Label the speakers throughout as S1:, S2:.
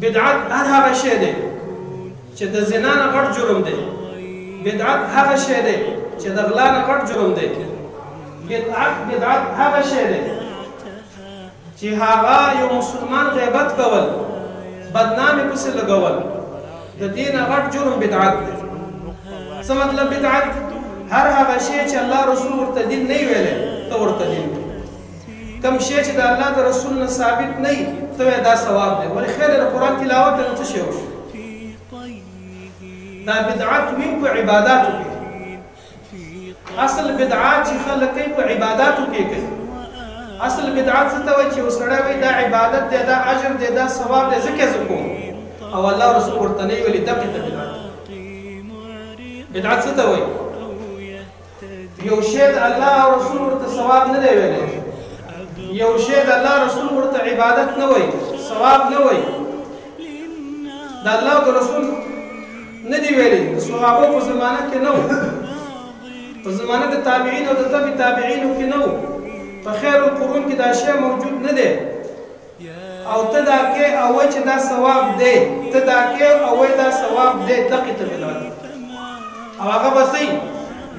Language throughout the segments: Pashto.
S1: بدعت هر هغه شی دی چې د زنا نه غټ جرم دی. بدعت هغه شی دی چې د غلا نه غټ جرم دی. بدعت هغه شی دی چې هغه یو مسلمان غیبت کول، بدنامي پسې لګول، د دې نه غټ جرم بدعت دی. څه مطلب بدعت؟ هر هغه شی چې الله رسول ورته دین نه ویلی ته ورته دین ویلی. کم شی چې د الله د رسول نه ثابت نه وي ته وایې دا ثواب دی. ولې خیر د قرآن تلاوت دی نو څه شی وشو؟ دا بدعت وي په عباداتو کې. اصل بدعات چې خلک کوي په عباداتو کې کوي. اصل بدعت څه ته وایي چې یو سړی وایي دا عبادت دی، دا اجر دی، دا ثواب دی، ځکه زه کوم او الله رسول ورته نه ویلي، دغې ته بدعت. بدعت څه ته وایي؟ یو شی د الله او رسول ورته ثواب نه دی ویلی، یو شی د الله رسول ورته عبادت نه وایي، ثواب نه وایي، د الله او رسول نه دی ویلي، د صحابو په زمانه کې نه و، په زمانه د تابعین او د تبع تابعینو کې نه و، په خیر القرون کې دا شی موجود نه دی. او ته دا کې او وایې چې دا ثواب دی، ته دا کې او وایې دا ثواب دی، دغې ته بدعت. او هغه به څه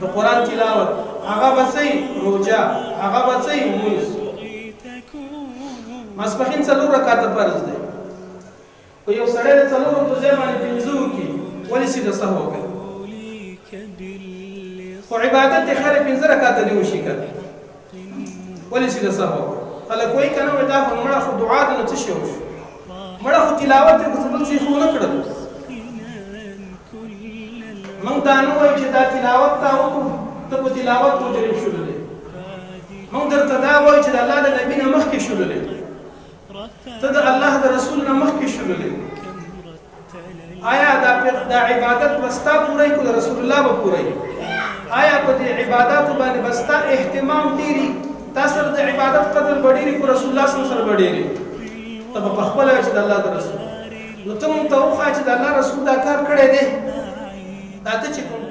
S1: د قرآن تلاوت، هغه به څه روژه، هغه به څه لمونځ. ماسپښین 4 رکعته فرض دی. که یو سړی د 4 په ځای باندې 5 وکړي ولې سیده سهو کوي؟ خو عبادت دی خیر 5 رکعته دې وشي که ولې سیده سهو کوي؟ خلک وایي که نه وایي دا خو مړه خو دعا ده نو څه شی وشو؟ مړه خو تلاوت دی، خو څه بل څه خو ونه کړل. موږ دا نه وایو چې دا تلاوت تا وکړو ته په تلاوت مجرم شوللی. موږ درته دا وایو چې د الله د نبي نه مخکې شوللی، ته د الله د رسول نه مخکې شوللی. آیا دا عبادت به ستا پوره کړو د رسول الله به پوره وي؟ آیا په دې عباداتو باندې به ستا اهتمام ډېري، تا سره د عبادت قدر به ډېري، په رسول الله سره به ډېري؟ ته به پخپله وایې چې د الله د رسول. نو ته موږ ته وښایه چې د الله رسول دا کار کړی دی. دا ته چې کوم